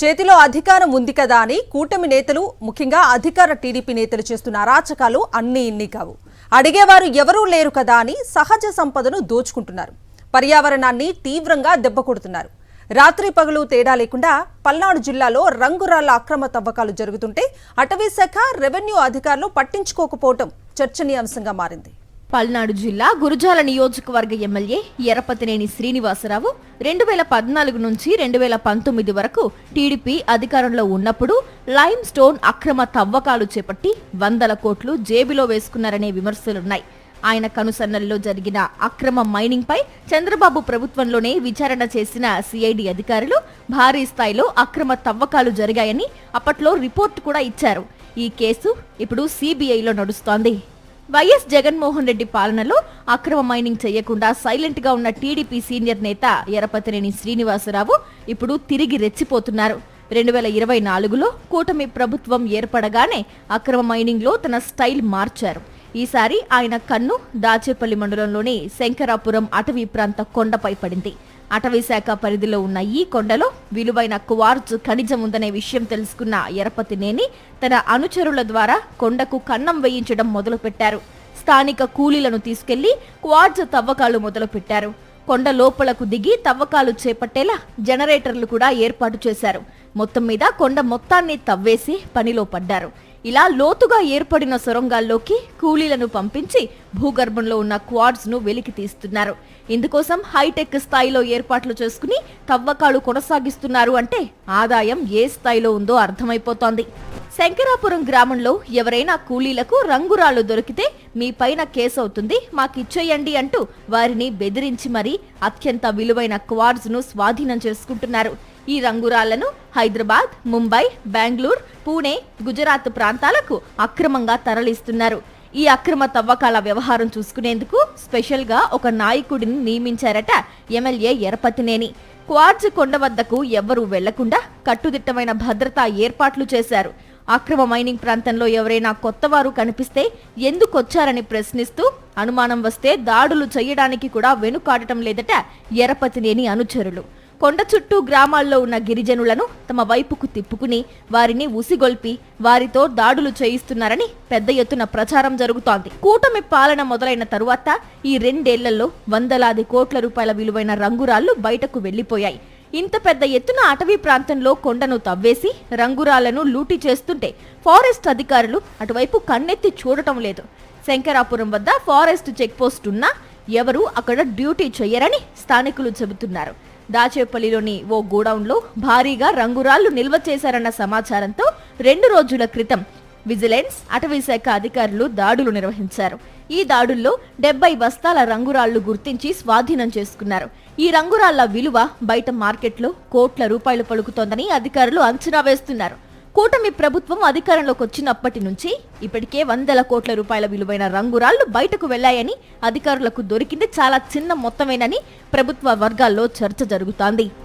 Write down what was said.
చేతిలో అధికారం ఉంది కదా అని కూటమి నేతలు ముఖ్యంగా అధికార టీడీపీ నేతలు చేస్తున్న అరాచకాలు అన్నీ ఇన్ని కావు. అడిగేవారు ఎవరూ లేరు కదా అని సహజ సంపదను దోచుకుంటున్నారు. పర్యావరణాన్ని తీవ్రంగా దెబ్బకొడుతున్నారు. రాత్రి పగలు తేడా లేకుండా పల్నాడు జిల్లాలో రంగురాళ్ల అక్రమ తవ్వకాలు జరుగుతుంటే అటవీ శాఖ, రెవెన్యూ అధికారులు పట్టించుకోకపోవడం చర్చనీయాంశంగా మారింది. పల్నాడు జిల్లా గురజాల నియోజకవర్గ ఎమ్మెల్యే ఎర్రపతినేని శ్రీనివాసరావు 2014 నుంచి 2019 వరకు టీడీపీ అధికారంలో ఉన్నప్పుడు లైమ్ స్టోన్ అక్రమ తవ్వకాలు చేపట్టి 100 కోట్లు జేబులో వేసుకున్నారనే విమర్శలున్నాయి. ఆయన కనుసన్నల్లో జరిగిన అక్రమ మైనింగ్ పై చంద్రబాబు ప్రభుత్వంలోనే విచారణ చేసిన సిఐడి అధికారులు భారీ స్థాయిలో అక్రమ తవ్వకాలు జరిగాయని అప్పట్లో రిపోర్టు కూడా ఇచ్చారు. ఈ కేసు ఇప్పుడు సిబిఐలో నడుస్తోంది. వైఎస్ జగన్మోహన్ రెడ్డి పాలనలో అక్రమ మైనింగ్ చేయకుండా సైలెంట్ గా ఉన్న టీడీపీ సీనియర్ నేత ఎర్రపతినేని శ్రీనివాసరావు ఇప్పుడు తిరిగి రెచ్చిపోతున్నారు. 2024లో కూటమి ప్రభుత్వం ఏర్పడగానే అక్రమ మైనింగ్ లో తన స్టైల్ మార్చారు. ఈసారి ఆయన కన్ను దాచేపల్లి మండలంలోని శంకరాపురం అటవీ ప్రాంత కొండపై పడింది. అటవీ శాఖ పరిధిలో ఉన్న ఈ కొండలో విలువైన క్వార్ట్జ్ ఖనిజం ఉందనే విషయం తెలుసుకున్న ఎర్రపతినేని తన అనుచరుల ద్వారా కొండకు కన్నం వేయించడం మొదలుపెట్టారు. స్థానిక కూలీలను తీసుకెళ్లి క్వార్ట్జ్ తవ్వకాలు మొదలుపెట్టారు. కొండ లోపలకు దిగి తవ్వకాలు చేపట్టేలా జనరేటర్లు కూడా ఏర్పాటు చేశారు. మొత్తం మీద కొండ మొత్తాన్ని తవ్వేసి పనిలో పడ్డారు. ఇలా లోతుగా ఏర్పడిన సొరంగాల్లోకి కూలీలను పంపించి భూగర్భంలో ఉన్న క్వార్ట్జ్ ను వెలికి తీస్తున్నారు. ఇందుకోసం హైటెక్ స్థాయిలో ఏర్పాట్లు చేసుకుని తవ్వకాలు కొనసాగిస్తున్నారు అంటే ఆదాయం ఏ స్థాయిలో ఉందో అర్థమైపోతోంది. శంకరాపురం గ్రామంలో ఎవరైనా కూలీలకు రంగురాళ్లు దొరికితే మీ పైన కేసు అవుతుంది, మాకిచ్చేయండి అంటూ వారిని బెదిరించి మరీ అత్యంత విలువైన క్వార్ట్జ్ ను స్వాధీనం చేసుకుంటున్నారు. ఈ రంగురాళ్లను హైదరాబాద్, ముంబై, బెంగళూరు, పూణే, గుజరాత్ ప్రాంతాలకు అక్రమంగా తరలిస్తున్నారు. ఈ అక్రమ తవ్వకాల వ్యవహారం చూసుకునేందుకు స్పెషల్ గా ఒక నాయకుడిని నియమించారట ఎమ్మెల్యే ఎర్రపతినేని. క్వార్ట్జ్ కొండ వద్దకు ఎవ్వరూ వెళ్లకుండా కట్టుదిట్టమైన భద్రతా ఏర్పాట్లు చేశారు. అక్రమ మైనింగ్ ప్రాంతంలో ఎవరైనా కొత్తవారు కనిపిస్తే ఎందుకొచ్చారని ప్రశ్నిస్తూ అనుమానం వస్తే దాడులు చేయడానికి కూడా వెనుకాడటం లేదట ఎర్రపతినేని అనుచరులు. కొండ చుట్టూ గ్రామాల్లో ఉన్న గిరిజనులను తమ వైపుకు తిప్పుకుని వారిని ఉసిగొల్పి వారితో దాడులు చేయిస్తున్నారని పెద్ద ఎత్తున ప్రచారం జరుగుతోంది. కూటమి పాలన మొదలైన తరువాత ఈ 2 ఏళ్లలో వందలాది కోట్ల రూపాయల విలువైన రంగురాళ్లు బయటకు వెళ్లిపోయాయి. ఇంత పెద్ద ఎత్తున అటవీ ప్రాంతంలో కొండను తవ్వేసి రంగురాళ్లను లూటీ చేస్తుంటే ఫారెస్ట్ అధికారులు అటువైపు కన్నెత్తి చూడటం లేదు. శంకరాపురం వద్ద ఫారెస్ట్ చెక్పోస్ట్ ఉన్నా ఎవరూ అక్కడ డ్యూటీ చేయరని స్థానికులు చెబుతున్నారు. దాచేపల్లిలోని ఓ గోడౌన్లో భారీగా రంగురాళ్లు నిల్వ చేశారన్న సమాచారంతో 2 రోజుల క్రితం విజిలెన్స్, అటవీ శాఖ అధికారులు దాడులు నిర్వహించారు. ఈ దాడుల్లో 70 బస్తాల రంగురాళ్లు గుర్తించి స్వాధీనం చేసుకున్నారు. ఈ రంగురాళ్ల విలువ బయట మార్కెట్లో కోట్ల రూపాయలు పలుకుతోందని అధికారులు అంచనా వేస్తున్నారు. కూటమి ప్రభుత్వం అధికారంలోకి వచ్చినప్పటి నుంచి ఇప్పటికే 100 కోట్ల రూపాయల విలువైన రంగురాళ్లు బయటకు వెళ్లాయని, అధికారులకు దొరికింది చాలా చిన్న మొత్తమేనని ప్రభుత్వ వర్గాల్లో చర్చ జరుగుతోంది.